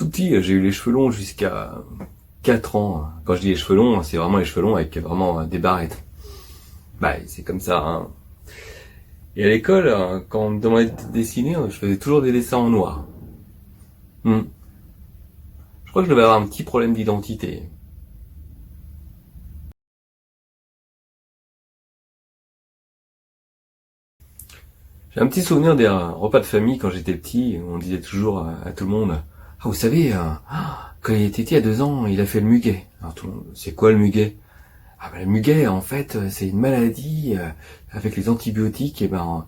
tout petit, j'ai eu les cheveux longs jusqu'à 4 ans. Quand je dis les cheveux longs, c'est vraiment les cheveux longs avec vraiment des barrettes. Bah, c'est comme ça, hein. Et à l'école, quand on me demandait de dessiner, je faisais toujours des dessins en noir. Hmm. Je crois que je devais avoir un petit problème d'identité. J'ai un petit souvenir des repas de famille quand j'étais petit, où on disait toujours à tout le monde, ah, vous savez, quand il était petit à 2 ans, il a fait le muguet. Alors tout le monde, c'est quoi le muguet? Ah ben le muguet, en fait, c'est une maladie, avec les antibiotiques, et ben,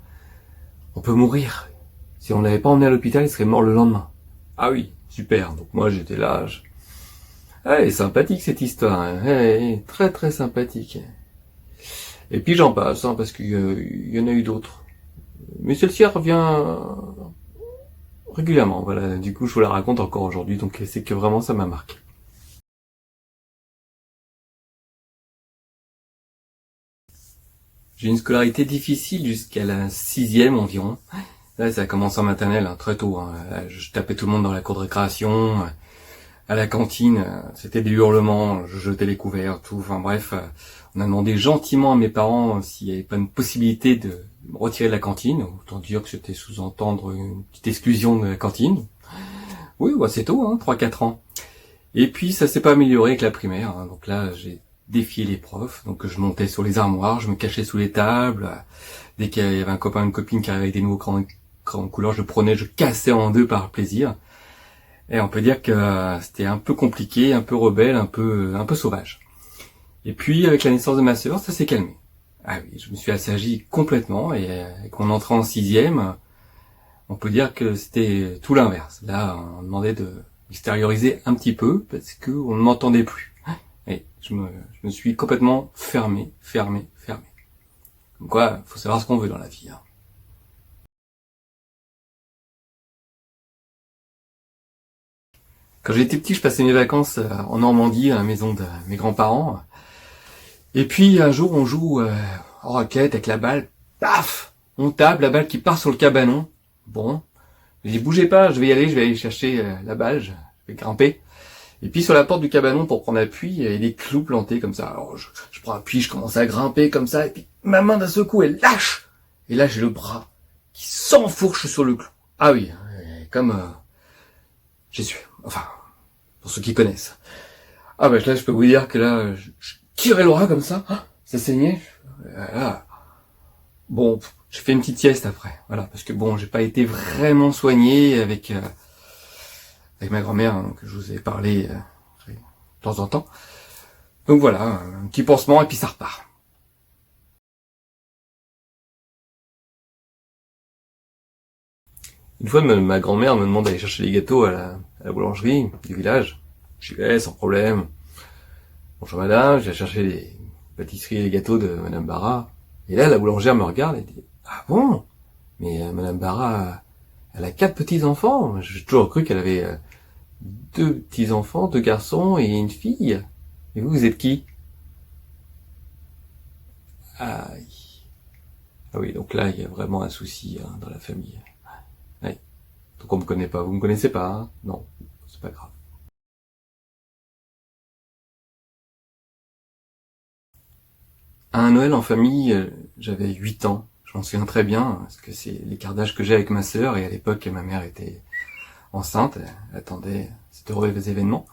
on peut mourir. Si on l'avait pas emmené à l'hôpital, il serait mort le lendemain. Ah oui, super. Donc moi j'étais là. Ah, elle est sympathique cette histoire, hein. Elle est très très sympathique. Et puis j'en passe, hein, parce qu'il y en a eu d'autres. Mais celle-ci revient régulièrement. Voilà. Du coup, je vous la raconte encore aujourd'hui. Donc c'est que vraiment ça m'a marqué. J'ai une scolarité difficile jusqu'à la 6e environ. Là, ça a commencé en maternelle, hein, très tôt, hein. Je tapais tout le monde dans la cour de récréation. À la cantine, c'était des hurlements, je jetais les couverts, tout. Enfin bref, on a demandé gentiment à mes parents s'il n'y avait pas une possibilité de me retirer de la cantine. Autant dire que c'était sous-entendre une petite exclusion de la cantine. Oui, bah c'est tôt, hein, 3-4 ans. Et puis ça s'est pas amélioré avec la primaire, hein. Donc là, j'ai défié les profs. Donc je montais sur les armoires, je me cachais sous les tables. Dès qu'il y avait un copain, une copine qui arrivait avec des nouveaux crayons de couleur, je prenais, je cassais en deux par plaisir. Et on peut dire que c'était un peu compliqué, un peu rebelle, un peu sauvage. Et puis, avec la naissance de ma sœur, ça s'est calmé. Ah oui, je me suis assagi complètement, et avec mon entrée en 6e, on peut dire que c'était tout l'inverse. Là, on demandait de extérioriser un petit peu, parce qu'on ne m'entendait plus. Et je me suis complètement fermé. Comme quoi, faut savoir ce qu'on veut dans la vie, hein. Quand j'étais petit, je passais mes vacances en Normandie, à la maison de mes grands-parents. Et puis un jour on joue en raquette avec la balle, paf, on tape, la balle qui part sur le cabanon. Bon, je dis bougez pas, je vais aller chercher la balle, je vais grimper. Et puis sur la porte du cabanon pour prendre appui, il y a des clous plantés comme ça. Alors je prends appui, je commence à grimper comme ça, et puis ma main d'un seul coup elle lâche. Et là j'ai le bras qui s'enfourche sur le clou. Ah oui, comme j'y suis. Enfin, pour ceux qui connaissent. Ah bah là je peux vous dire que là, je tirais le bras comme ça saignait. Là, bon, j'ai fait une petite sieste après, voilà, parce que bon, j'ai pas été vraiment soigné avec ma grand-mère, hein, que je vous ai parlé de temps en temps. Donc voilà, un petit pansement et puis ça repart. Une fois, ma grand-mère me demande d'aller chercher les gâteaux à la boulangerie du village. J'y vais sans problème. Bonjour madame, je vais chercher les pâtisseries et les gâteaux de madame Barra. Et là, la boulangère me regarde et dit, ah bon? Mais madame Barra, elle a 4 petits-enfants. J'ai toujours cru qu'elle avait 2 petits-enfants, 2 garçons et une fille. Et vous êtes qui? Ah, ah oui, donc là, il y a vraiment un souci, hein, dans la famille. Ouais. Donc on me connaît pas. Vous me connaissez pas, hein? Non, c'est pas grave. À un Noël en famille, j'avais 8 ans. Je m'en souviens très bien, parce que c'est l'écart d'âge que j'ai avec ma sœur, et à l'époque, ma mère était enceinte, elle attendait cet heureux événement.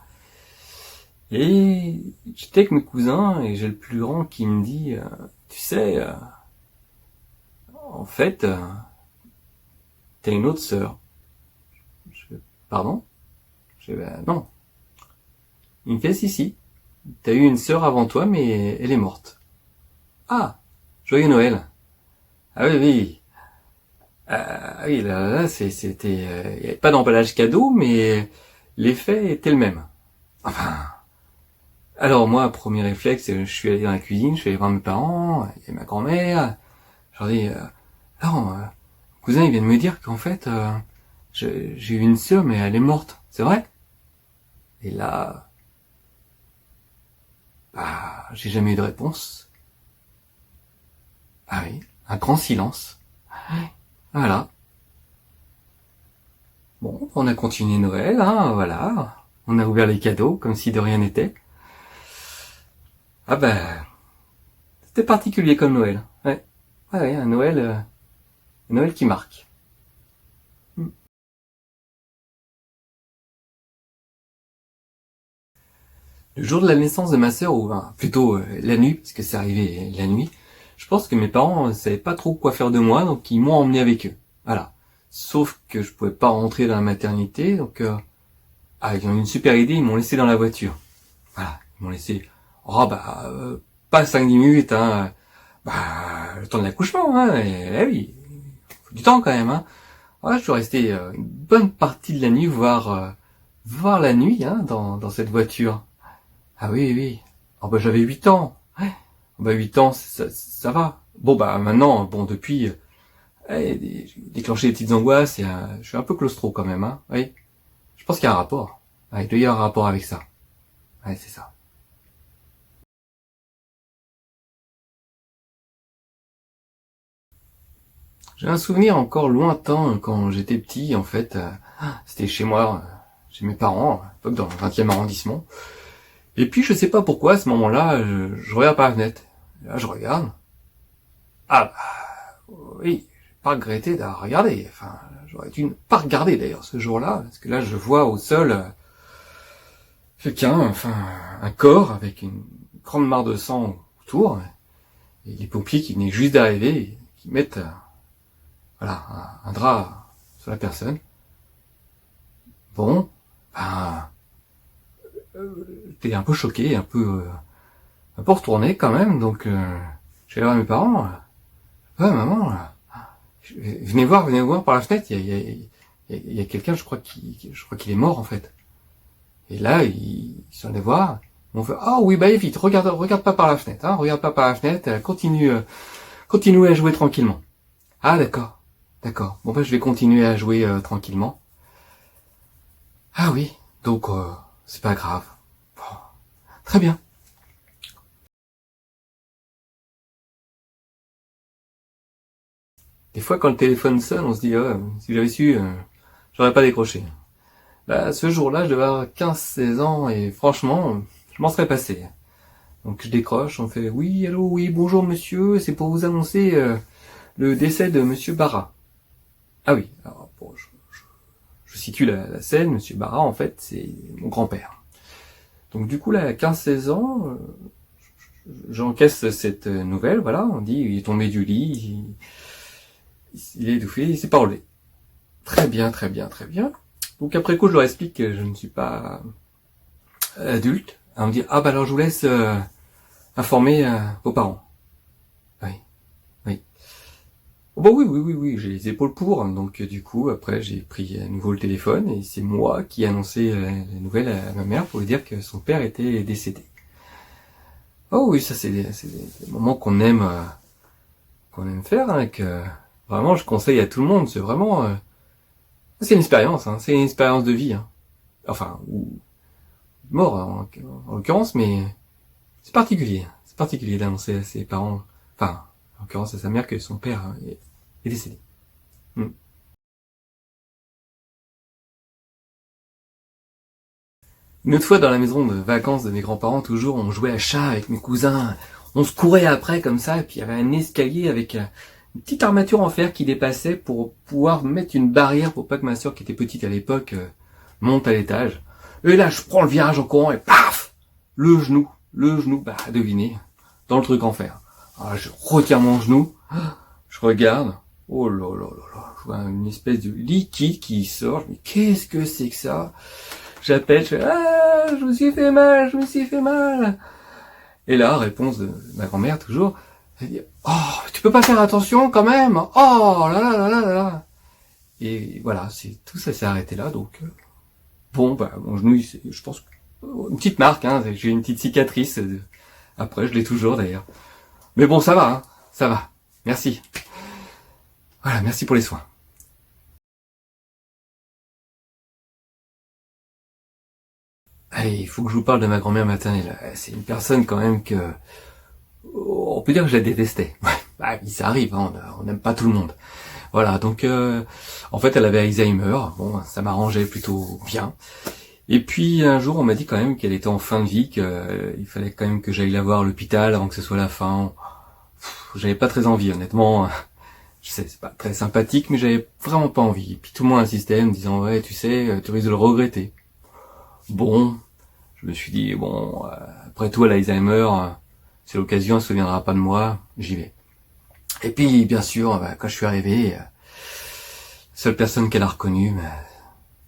Et j'étais avec mes cousins, et j'ai le plus grand qui me dit, tu sais, en fait, t'as une autre sœur. Je fais, pardon? Je fais, ben non. Il me fait, si. T'as eu une sœur avant toi, mais elle est morte. Ah, joyeux Noël. Ah oui, oui. Ah oui, là c'était, il n'y avait pas d'emballage cadeau, mais l'effet était le même. Enfin, alors moi, premier réflexe, je suis allé dans la cuisine, je suis allé voir mes parents et ma grand-mère. Je leur dis, alors, cousin, il vient de me dire qu'en fait, j'ai eu une sœur, mais elle est morte. C'est vrai? Et là, bah, j'ai jamais eu de réponse. Ah oui, un grand silence. Voilà. Bon, on a continué Noël, hein, voilà. On a ouvert les cadeaux comme si de rien n'était. Ah ben, c'était particulier comme Noël. Ouais, ouais, un Noël qui marque. Hmm. Le jour de la naissance de ma sœur, ou plutôt la nuit, parce que c'est arrivé la nuit, je pense que mes parents savaient pas trop quoi faire de moi, donc ils m'ont emmené avec eux. Voilà. Sauf que je pouvais pas rentrer dans la maternité, donc ils ont eu une super idée, ils m'ont laissé dans la voiture. Voilà, ils m'ont laissé. Oh pas 5-10 minutes, hein. Le temps de l'accouchement, hein. Oui, faut du temps quand même, hein. Ouais, je suis resté une bonne partie de la nuit voir la nuit, hein, dans cette voiture. Ah oui, oui. Oh j'avais 8 ans. Ouais. 8 ans, ça va. Bon maintenant, depuis, j'ai déclenché des petites angoisses et je suis un peu claustro quand même, hein. Oui. Je pense qu'il y a un rapport. Ouais, il doit y avoir un rapport avec ça. Ouais, c'est ça. J'ai un souvenir encore lointain quand j'étais petit, en fait. C'était chez moi, chez mes parents, à l'époque dans le 20e arrondissement. Et puis je sais pas pourquoi, à ce moment-là, je regarde par la fenêtre. Et là, je regarde. Ah oui, j'ai pas regretté d'avoir regardé. Enfin, j'aurais dû ne pas regarder d'ailleurs ce jour-là, parce que là je vois au sol quelqu'un, enfin un corps avec une grande mare de sang autour, et les pompiers qui venaient juste d'arriver, et qui mettent voilà un drap sur la personne. Bon, j'étais un peu choqué, un peu retourné quand même, donc j'ai allé voir mes parents. Ouais, maman, venez voir par la fenêtre, il y a quelqu'un, je crois qu'il est mort en fait. Et là, ils sont allés voir. On fait ah oui vite, regarde pas par la fenêtre, hein, regarde pas par la fenêtre, continue à jouer tranquillement. Ah d'accord. Bon je vais continuer à jouer tranquillement. Ah oui, donc c'est pas grave. Bon, très bien. Des fois quand le téléphone sonne, on se dit si j'avais su, j'aurais pas décroché. Ce jour-là, je devais avoir 15-16 ans et franchement, je m'en serais passé. Donc je décroche, on fait oui, allô, oui, bonjour monsieur, c'est pour vous annoncer le décès de monsieur Barra. Ah oui, alors bon, je situe la scène, monsieur Barra en fait, c'est mon grand-père. Donc du coup là, à 15-16 ans, j'encaisse cette nouvelle, voilà, on dit il est tombé du lit, il est étouffé, il s'est pas relevé. Très bien. Donc après coup, je leur explique que je ne suis pas adulte. On me dit alors je vous laisse informer vos parents. Oui. Bon oui, j'ai les épaules pour. Donc du coup, après j'ai pris à nouveau le téléphone et c'est moi qui ai annoncé la nouvelle à ma mère pour lui dire que son père était décédé. Oh oui, ça c'est des moments qu'on aime faire, hein, que vraiment je conseille à tout le monde. C'est vraiment c'est une expérience, hein, c'est une expérience de vie. Hein. Enfin, ou mort en l'occurrence, mais c'est particulier. C'est particulier d'annoncer à ses parents, enfin, en l'occurrence à sa mère, que son père est décédé. Mm. Une autre fois, dans la maison de vacances de mes grands-parents, toujours, on jouait à chat avec mes cousins. On se courait après comme ça, et puis il y avait un escalier avec une petite armature en fer qui dépassait pour pouvoir mettre une barrière pour pas que ma sœur, qui était petite à l'époque, monte à l'étage. Et là, je prends le virage en courant et paf, le genou, devinez, dans le truc en fer. Alors, je retire mon genou, je regarde, oh là, je vois une espèce de liquide qui sort, mais qu'est-ce que c'est que ça? J'appelle, je fais je me suis fait mal. Et là, réponse de ma grand-mère toujours, elle dit oh, tu peux pas faire attention quand même, oh là. Et voilà, c'est tout ça s'est arrêté là, donc mon genou, je pense, une petite marque, hein, j'ai une petite cicatrice. Après, je l'ai toujours d'ailleurs. Mais bon, ça va, hein, ça va. Merci. Voilà, merci pour les soins. Allez, il faut que je vous parle de ma grand-mère maternelle. C'est une personne quand même que on peut dire que je la détestais. Oui, ça arrive, hein, on n'aime pas tout le monde. Voilà, donc en fait elle avait Alzheimer, bon ça m'arrangeait plutôt bien. Et puis un jour on m'a dit quand même qu'elle était en fin de vie, qu'il fallait quand même que j'aille la voir à l'hôpital avant que ce soit la fin. J'avais pas très envie honnêtement, je sais c'est pas très sympathique mais j'avais vraiment pas envie. Et puis tout le monde insistait en me disant ouais tu sais tu risques de le regretter. Bon, je me suis dit bon après tout elle a Alzheimer, c'est l'occasion, elle se souviendra pas de moi, j'y vais. Et puis, bien sûr, quand je suis arrivé, la seule personne qu'elle a reconnue,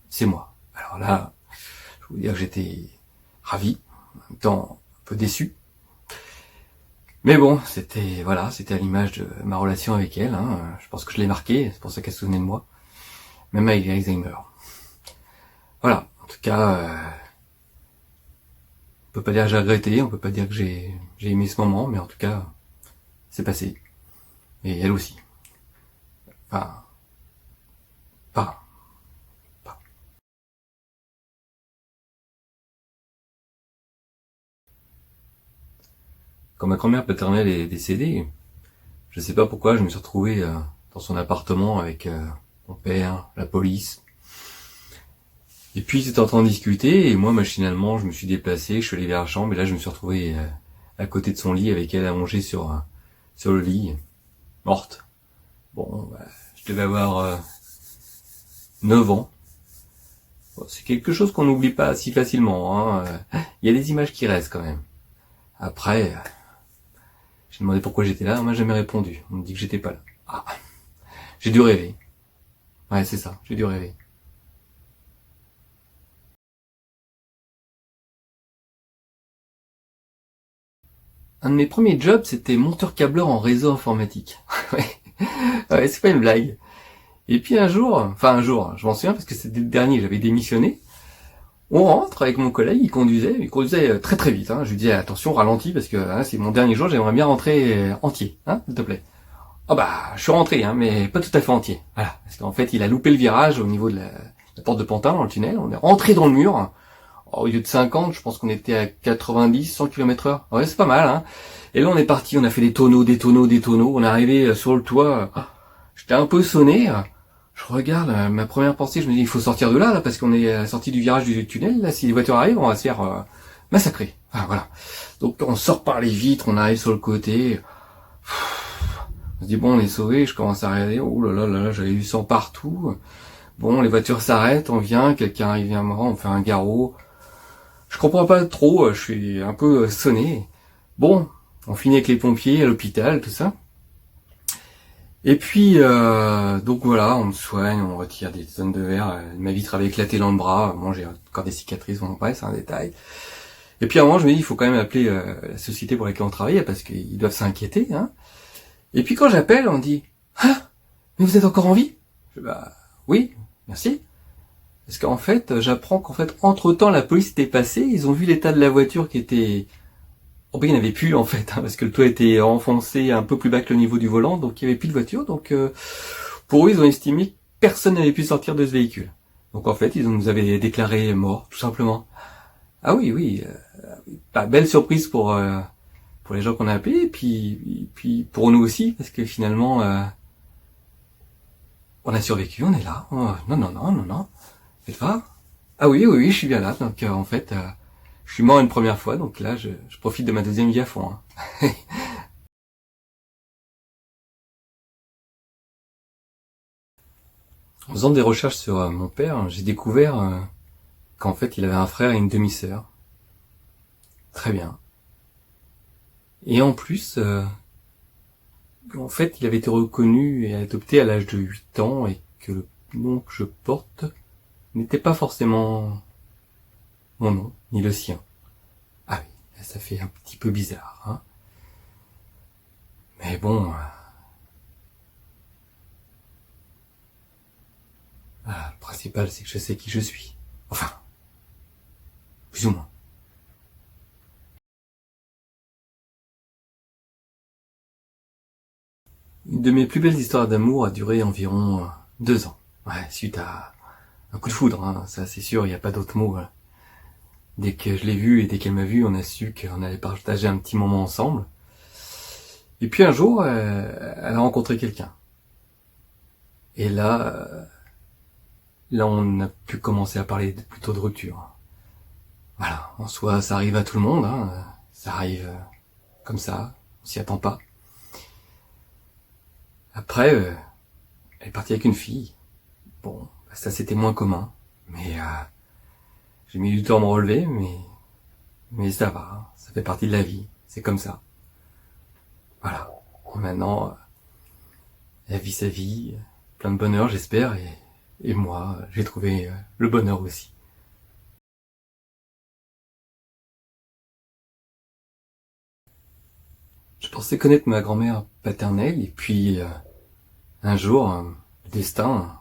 c'est moi. Alors là, je peux vous dire que j'étais ravi, en même temps un peu déçu. Mais bon, c'était à l'image de ma relation avec elle. Je pense que je l'ai marqué, c'est pour ça qu'elle se souvenait de moi. Même avec Alzheimer. Voilà, en tout cas, on peut pas dire que j'ai regretté, on peut pas dire que j'ai aimé ce moment, mais en tout cas, c'est passé. Et elle aussi. Enfin, pas. Quand ma grand-mère paternelle est décédée, je sais pas pourquoi, je me suis retrouvé dans son appartement avec mon père, la police. Et puis ils étaient en train de discuter, et moi machinalement je me suis déplacé, je suis allé vers la chambre, et là je me suis retrouvé à côté de son lit avec elle allongée sur le lit, morte. Bon, je devais avoir 9 ans. Bon, c'est quelque chose qu'on n'oublie pas si facilement. Il y a des images qui restent quand même. Après, j'ai demandé pourquoi j'étais là, on m'a jamais répondu. On me dit que j'étais pas là. Ah, j'ai dû rêver. Ouais, c'est ça, j'ai dû rêver. Un de mes premiers jobs, c'était monteur-câbleur en réseau informatique. Ouais, c'est pas une blague. Et puis un jour, je m'en souviens parce que c'était le dernier, j'avais démissionné. On rentre avec mon collègue, il conduisait très très vite. Je lui disais attention, ralentis parce que c'est mon dernier jour, j'aimerais bien rentrer entier, s'il te plaît. Ah je suis rentré, mais pas tout à fait entier. Voilà, parce qu'en fait, il a loupé le virage au niveau de la porte de Pantin dans le tunnel. On est rentré dans le mur. Au lieu de 50, je pense qu'on était à 90, 100 km/h. Ouais, c'est pas mal. Et là, on est parti, on a fait des tonneaux. On est arrivé sur le toit. J'étais un peu sonné. Je regarde, ma première pensée, je me dis, il faut sortir de là, parce qu'on est sorti du virage du tunnel. Là, si les voitures arrivent, on va se faire massacrer. Voilà. Donc, on sort par les vitres, on arrive sur le côté. On se dit, bon, on est sauvé. Je commence à regarder. Oh là là là, j'avais du sang partout. Bon, les voitures s'arrêtent, on vient, quelqu'un arrive à moi, on fait un garrot. Je comprends pas trop, je suis un peu sonné. Bon, on finit avec les pompiers à l'hôpital, tout ça. Et puis, donc voilà, on me soigne, on retire des tonnes de verre. Ma vitre avait éclaté dans le bras. Moi, j'ai encore des cicatrices, bon, bref, c'est un détail. Et puis à un moment, je me dis, il faut quand même appeler la société pour laquelle on travaille, parce qu'ils doivent s'inquiéter. Et puis quand j'appelle, on me dit, ah, mais vous êtes encore en vie? Oui, merci. Parce qu'en fait, j'apprends qu'en fait, entre-temps, la police était passée, ils ont vu l'état de la voiture qui était... Oh il n'y en avait plus en fait, parce que le toit était enfoncé un peu plus bas que le niveau du volant, donc il n'y avait plus de voiture. Donc pour eux, ils ont estimé que personne n'avait pu sortir de ce véhicule. Donc en fait, ils nous avaient déclaré mort, tout simplement. Ah oui, belle surprise pour les gens qu'on a appelés, et puis pour nous aussi, parce que finalement, on a survécu, on est là. Oh, non. Faites pas. Ah oui, je suis bien là. Donc en fait, je suis mort une première fois, donc là, je profite de ma deuxième vie à fond. En faisant des recherches sur mon père, j'ai découvert qu'en fait, il avait un frère et une demi-sœur. Très bien. Et en plus, en fait, il avait été reconnu et adopté à l'âge de 8 ans et que le nom que je porte n'était pas forcément mon nom, ni le sien. Ah oui, ça fait un petit peu bizarre. Mais bon, le principal c'est que je sais qui je suis. Enfin, plus ou moins. Une de mes plus belles histoires d'amour a duré environ 2 ans. Ouais, suite à un coup de foudre, ça c'est sûr, il n'y a pas d'autre mot. Dès que je l'ai vue et dès qu'elle m'a vu, on a su qu'on allait partager un petit moment ensemble. Et puis un jour, elle a rencontré quelqu'un. Et là on a pu commencer à parler plutôt de rupture. Voilà, en soi ça arrive à tout le monde, hein. Ça arrive comme ça, on s'y attend pas. Après, elle est partie avec une fille. Bon, ça c'était moins commun, mais j'ai mis du temps à me relever, mais ça va, hein. Ça fait partie de la vie, c'est comme ça. Voilà. Et maintenant, elle vit sa vie, plein de bonheur j'espère, et moi, j'ai trouvé le bonheur aussi. Je pensais connaître ma grand-mère paternelle, et puis un jour, le destin,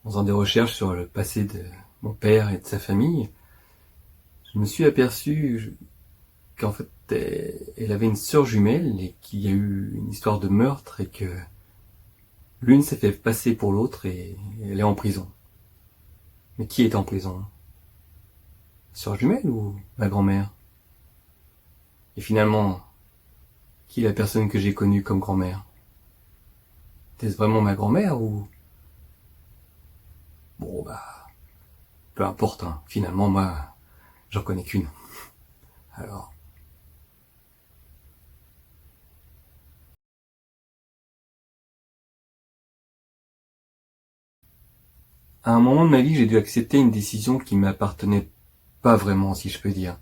en faisant des recherches sur le passé de mon père et de sa famille, je me suis aperçu qu'en fait, elle avait une sœur jumelle et qu'il y a eu une histoire de meurtre et que l'une s'est fait passer pour l'autre et elle est en prison. Mais qui est en prison? Sœur jumelle ou ma grand-mère? Et finalement, qui est la personne que j'ai connue comme grand-mère? Était-ce vraiment ma grand-mère ou... Bon bah, peu importe, hein. Finalement moi, j'en connais qu'une. Alors... À un moment de ma vie, j'ai dû accepter une décision qui m'appartenait pas vraiment, si je peux dire.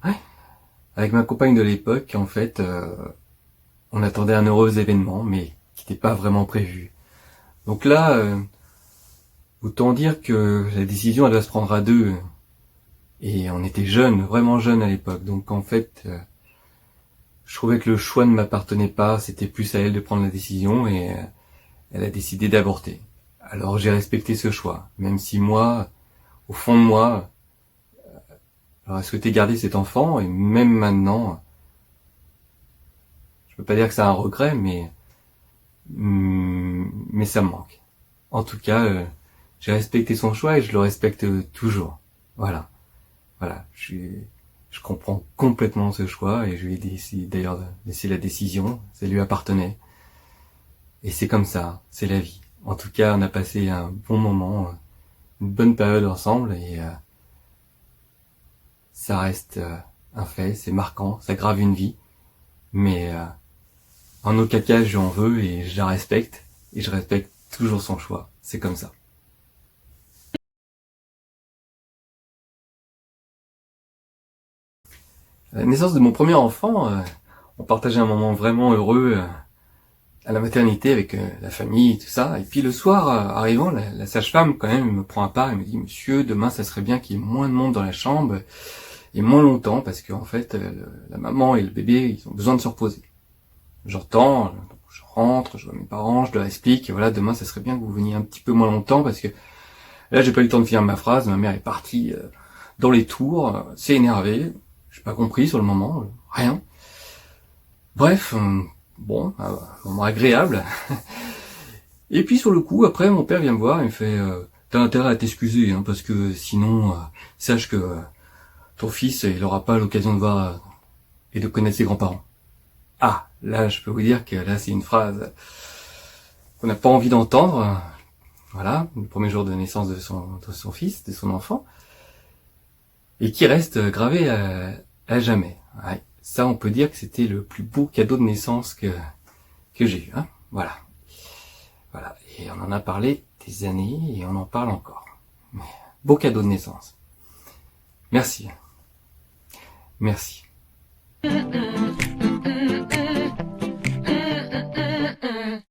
Avec ma compagne de l'époque, en fait, on attendait un heureux événement, mais qui n'était pas vraiment prévu. Donc là, autant dire que la décision, elle doit se prendre à deux. Et on était jeunes, vraiment jeunes à l'époque. Donc en fait, je trouvais que le choix ne m'appartenait pas. C'était plus à elle de prendre la décision et elle a décidé d'avorter. Alors j'ai respecté ce choix, même si moi, au fond de moi, j'aurais souhaité garder cet enfant, et même maintenant, je peux pas dire que c'est un regret, mais ça me manque. En tout cas, j'ai respecté son choix et je le respecte toujours. Voilà, voilà, je comprends complètement ce choix et je lui ai décidé d'ailleurs de laisser la décision, ça lui appartenait. Et c'est comme ça, c'est la vie. En tout cas, on a passé un bon moment, une bonne période ensemble et ça reste un fait, c'est marquant, ça grave une vie, mais en aucun cas je lui en veux et je la respecte et je respecte toujours son choix, c'est comme ça. À la naissance de mon premier enfant, on partageait un moment vraiment heureux à la maternité avec la famille et tout ça. Et puis le soir, arrivant, la sage-femme quand même me prend à part et me dit: Monsieur, demain ça serait bien qu'il y ait moins de monde dans la chambre et moins longtemps parce qu'en fait la maman et le bébé ils ont besoin de se reposer. J'entends, je rentre, je vois mes parents, je leur explique, voilà, demain ça serait bien que vous veniez un petit peu moins longtemps parce que là j'ai pas eu le temps de finir ma phrase, ma mère est partie dans les tours, s'est énervée, j'ai pas compris sur le moment, rien. Bref, bon, un moment agréable. Et puis sur le coup, après mon père vient me voir et me fait t'as intérêt à t'excuser, hein, parce que sinon, sache que ton fils, il aura pas l'occasion de voir et de connaître ses grands-parents. Ah, là, je peux vous dire que là, c'est une phrase qu'on n'a pas envie d'entendre. Voilà, le premier jour de naissance de son fils, de son enfant, et qui reste gravé à jamais. Ouais, ça, on peut dire que c'était le plus beau cadeau de naissance que j'ai eu. Hein, voilà, voilà. Et on en a parlé des années et on en parle encore. Mais beau cadeau de naissance. Merci, merci.